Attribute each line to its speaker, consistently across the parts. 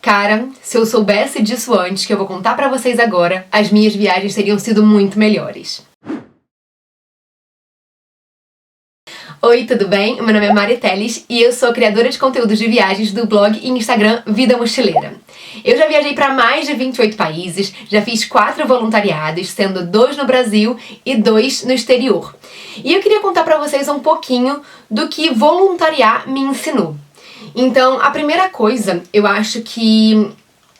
Speaker 1: Cara, se eu soubesse disso antes, que eu vou contar pra vocês agora, as minhas viagens teriam sido muito melhores. Oi, tudo bem? Meu nome é Mari Teles e eu sou criadora de conteúdos de viagens do blog e Instagram Vida Mochileira. Eu já viajei para mais de 28 países, já fiz 4 voluntariados, sendo 2 no Brasil e 2 no exterior. E eu queria contar pra vocês um pouquinho do que voluntariar me ensinou. Então, a primeira coisa, eu acho que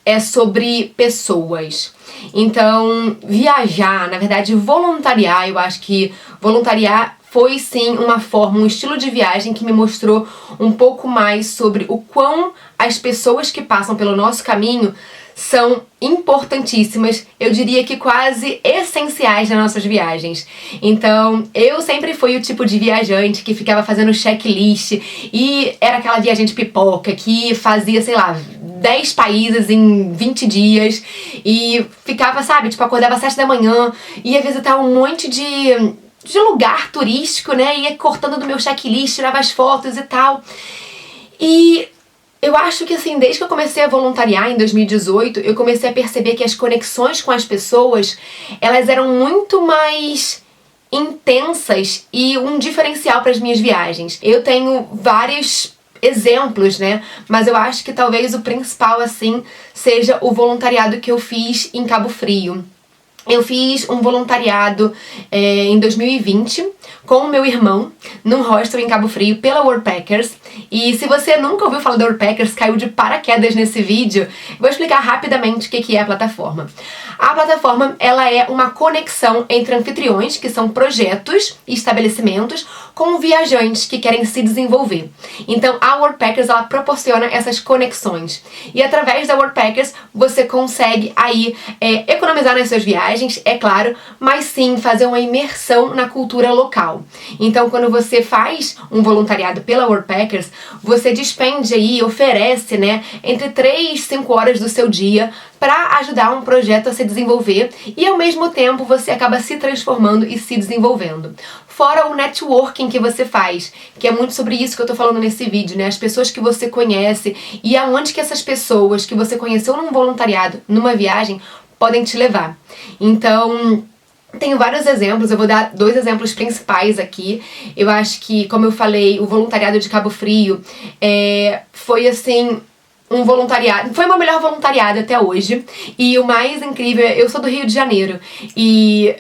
Speaker 1: é sobre pessoas. Então, viajar, na verdade, voluntariar, eu acho que voluntariar foi sim uma forma, um estilo de viagem que me mostrou um pouco mais sobre o quão as pessoas que passam pelo nosso caminho são importantíssimas, eu diria que quase essenciais nas nossas viagens. Então, eu sempre fui o tipo de viajante que ficava fazendo checklist e era aquela viajante pipoca que fazia, sei lá, 10 países em 20 dias e ficava, sabe, tipo, acordava às 7 da manhã, ia visitar um monte de lugar turístico, né, ia cortando do meu checklist, tirava as fotos e tal. E eu acho que assim, desde que eu comecei a voluntariar em 2018, eu comecei a perceber que as conexões com as pessoas, elas eram muito mais intensas e um diferencial para as minhas viagens. Eu tenho vários exemplos, né? Mas eu acho que talvez o principal, assim, seja o voluntariado que eu fiz em Cabo Frio. Eu fiz um voluntariado em 2020 com o meu irmão num hostel em Cabo Frio pela Worldpackers. E se você nunca ouviu falar da Worldpackers, caiu de paraquedas nesse vídeo, eu vou explicar rapidamente o que é a plataforma. A plataforma, ela é uma conexão entre anfitriões, que são projetos e estabelecimentos, com viajantes que querem se desenvolver. Então a Worldpackers, ela proporciona essas conexões. E através da Worldpackers você consegue aí economizar nas suas viagens, é claro, mas sim fazer uma imersão na cultura local. Então quando você faz um voluntariado pela Worldpackers, você despende aí, oferece, né, entre 3 e 5 horas do seu dia para ajudar um projeto a se desenvolver e ao mesmo tempo você acaba se transformando e se desenvolvendo. Fora o networking que você faz, que é muito sobre isso que eu tô falando nesse vídeo, né? As pessoas que você conhece e aonde que essas pessoas que você conheceu num voluntariado, numa viagem, podem te levar. Então, tenho vários exemplos, eu vou dar 2 exemplos principais aqui. Eu acho que, como eu falei, o voluntariado de Cabo Frio foi assim um voluntariado, foi o meu melhor voluntariado até hoje. E o mais incrível, eu sou do Rio de Janeiro e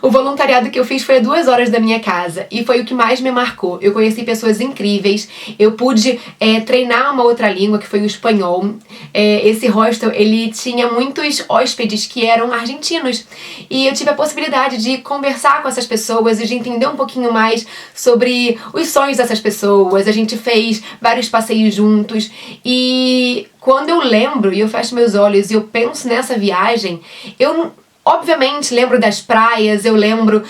Speaker 1: o voluntariado que eu fiz foi a 2 horas da minha casa e foi o que mais me marcou. Eu conheci pessoas incríveis, eu pude treinar uma outra língua, que foi o espanhol. Esse hostel, ele tinha muitos hóspedes que eram argentinos e eu tive a possibilidade de conversar com essas pessoas e de entender um pouquinho mais sobre os sonhos dessas pessoas. A gente fez vários passeios juntos e quando eu lembro e eu fecho meus olhos e eu penso nessa viagem, obviamente lembro das praias, eu lembro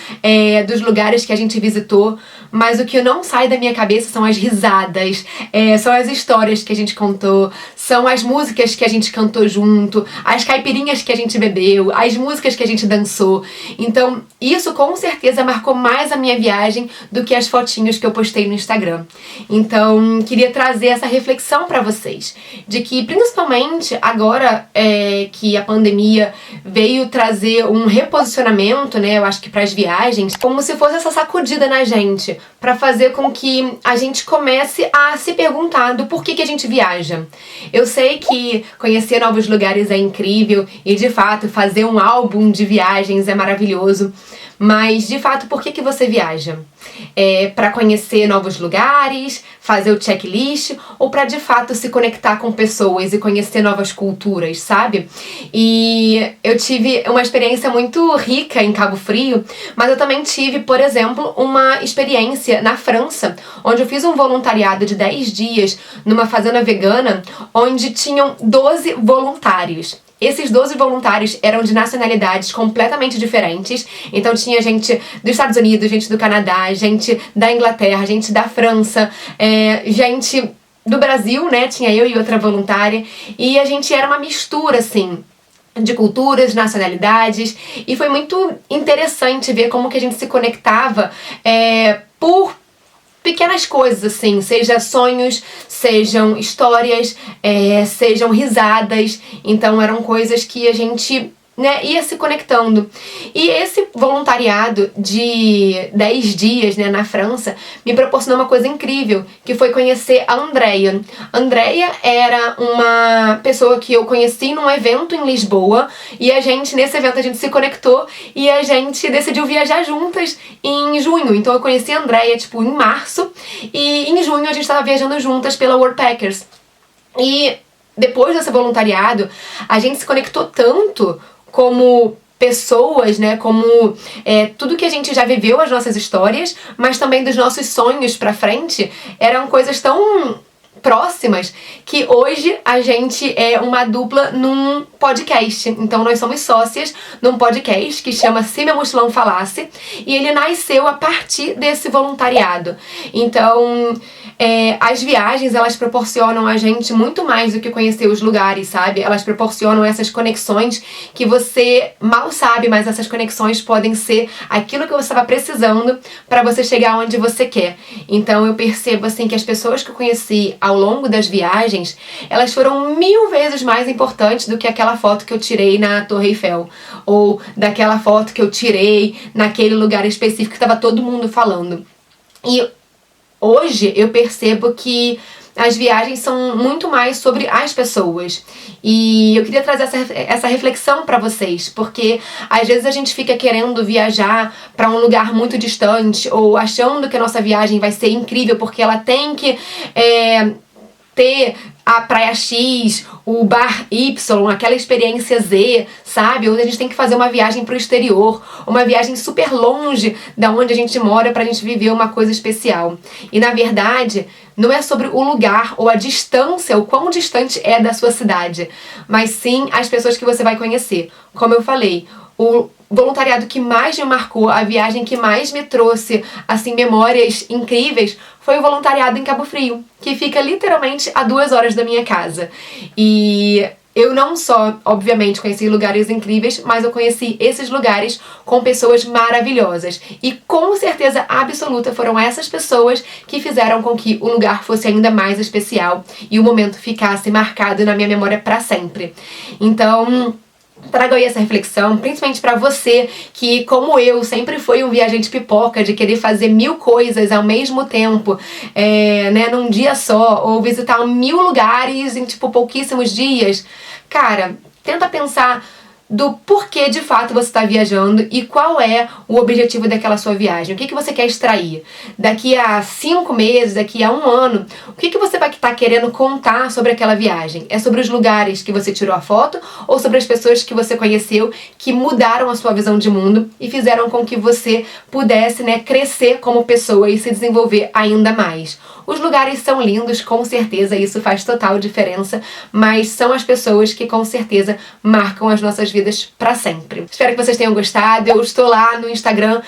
Speaker 1: dos lugares que a gente visitou, mas o que não sai da minha cabeça são as risadas, são as histórias que a gente contou, são as músicas que a gente cantou junto, as caipirinhas que a gente bebeu, as músicas que a gente dançou. Então isso com certeza marcou mais a minha viagem do que as fotinhos que eu postei no Instagram. Então queria trazer essa reflexão pra vocês, de que principalmente agora que a pandemia veio trazer um reposicionamento, né, eu acho que para as viagens, como se fosse essa sacudida na gente, para fazer com que a gente comece a se perguntar do porquê que a gente viaja. Eu sei que conhecer novos lugares é incrível e, de fato, fazer um álbum de viagens é maravilhoso, mas, de fato, por que você viaja? Para conhecer novos lugares, fazer o checklist ou para, de fato, se conectar com pessoas e conhecer novas culturas, sabe? E eu tive uma experiência muito rica em Cabo Frio, mas eu também tive, por exemplo, uma experiência na França, onde eu fiz um voluntariado de 10 dias numa fazenda vegana, onde tinham 12 voluntários. Esses 12 voluntários eram de nacionalidades completamente diferentes, então tinha gente dos Estados Unidos, gente do Canadá, gente da Inglaterra, gente da França, gente do Brasil, né, tinha eu e outra voluntária, e a gente era uma mistura, assim, de culturas, nacionalidades, e foi muito interessante ver como que a gente se conectava por pequenas coisas, assim, seja sonhos, sejam histórias, sejam risadas. Então eram coisas que a gente, né, ia se conectando. E esse voluntariado de 10 dias, né, na França, me proporcionou uma coisa incrível, que foi conhecer a Andrea. A Andrea era uma pessoa que eu conheci num evento em Lisboa, e nesse evento a gente se conectou e a gente decidiu viajar juntas em junho. Então eu conheci a Andrea, tipo, em março, e em junho a gente estava viajando juntas pela Worldpackers. E depois desse voluntariado, a gente se conectou tanto como pessoas, né, como tudo que a gente já viveu, as nossas histórias, mas também dos nossos sonhos pra frente, eram coisas tão próximas que hoje a gente é uma dupla num podcast. Então nós somos sócias num podcast que chama Se Meu Mochilão Falasse, e ele nasceu a partir desse voluntariado. Então as viagens, elas proporcionam a gente muito mais do que conhecer os lugares, sabe? Elas proporcionam essas conexões que você mal sabe, mas essas conexões podem ser aquilo que você estava precisando para você chegar onde você quer. Então eu percebo, assim, que as pessoas que eu conheci ao longo das viagens, elas foram 1000 vezes mais importantes do que aquela foto que eu tirei na Torre Eiffel, ou daquela foto que eu tirei naquele lugar específico que estava todo mundo falando. E hoje eu percebo que as viagens são muito mais sobre as pessoas. E eu queria trazer essa reflexão pra vocês, porque às vezes a gente fica querendo viajar pra um lugar muito distante, ou achando que a nossa viagem vai ser incrível porque ela tem que ter a praia X, o bar Y, aquela experiência Z, sabe? Ou a gente tem que fazer uma viagem pro exterior, uma viagem super longe da onde a gente mora pra gente viver uma coisa especial. E na verdade, não é sobre o lugar ou a distância, o quão distante é da sua cidade, mas sim as pessoas que você vai conhecer. Como eu falei, o voluntariado que mais me marcou, a viagem que mais me trouxe, assim, memórias incríveis, foi o voluntariado em Cabo Frio, que fica literalmente a 2 horas da minha casa. E eu não só, obviamente, conheci lugares incríveis, mas eu conheci esses lugares com pessoas maravilhosas. E com certeza absoluta foram essas pessoas que fizeram com que o lugar fosse ainda mais especial e o momento ficasse marcado na minha memória para sempre. Então, trago aí essa reflexão, principalmente pra você que, como eu, sempre foi um viajante pipoca, de querer fazer 1000 coisas ao mesmo tempo, né, num dia só, ou visitar 1000 lugares em, tipo, pouquíssimos dias. Cara, tenta pensar do porquê de fato você está viajando e qual é o objetivo daquela sua viagem. O que você quer extrair? Daqui a 5 meses, daqui a 1 ano, o que você vai estar querendo contar sobre aquela viagem? É sobre os lugares que você tirou a foto ou sobre as pessoas que você conheceu que mudaram a sua visão de mundo e fizeram com que você pudesse, né, crescer como pessoa e se desenvolver ainda mais? Os lugares são lindos, com certeza, isso faz total diferença, mas são as pessoas que com certeza marcam as nossas vidas pra sempre. Espero que vocês tenham gostado. Eu estou lá no Instagram,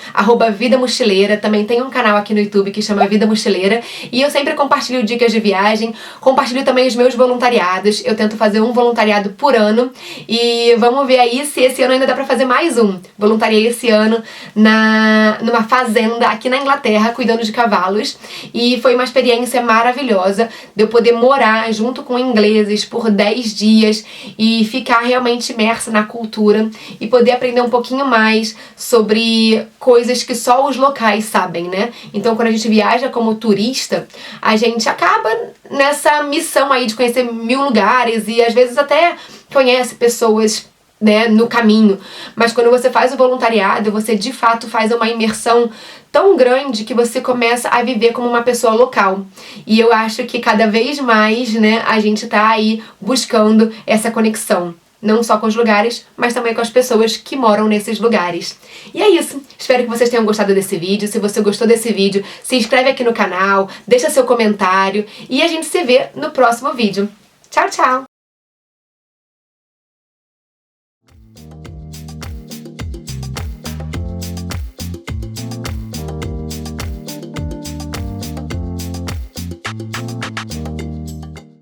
Speaker 1: @VidaMochileira, também tem um canal aqui no YouTube que chama Vida Mochileira, e eu sempre compartilho dicas de viagem, compartilho também os meus voluntariados. Eu tento fazer um voluntariado por ano, e vamos ver aí se esse ano ainda dá pra fazer mais um. Voluntariei esse ano numa fazenda aqui na Inglaterra, cuidando de cavalos, e foi uma experiência maravilhosa de eu poder morar junto com ingleses por 10 dias e ficar realmente imersa na cultura e poder aprender um pouquinho mais sobre coisas que só os locais sabem, né? Então, quando a gente viaja como turista, a gente acaba nessa missão aí de conhecer 1000 lugares e às vezes até conhece pessoas, né, no caminho, mas quando você faz o voluntariado, você de fato faz uma imersão tão grande que você começa a viver como uma pessoa local. E eu acho que cada vez mais, né, a gente tá aí buscando essa conexão, não só com os lugares, mas também com as pessoas que moram nesses lugares. E é isso, espero que vocês tenham gostado desse vídeo. Se você gostou desse vídeo, se inscreve aqui no canal, deixa seu comentário e a gente se vê no próximo vídeo. Tchau, tchau!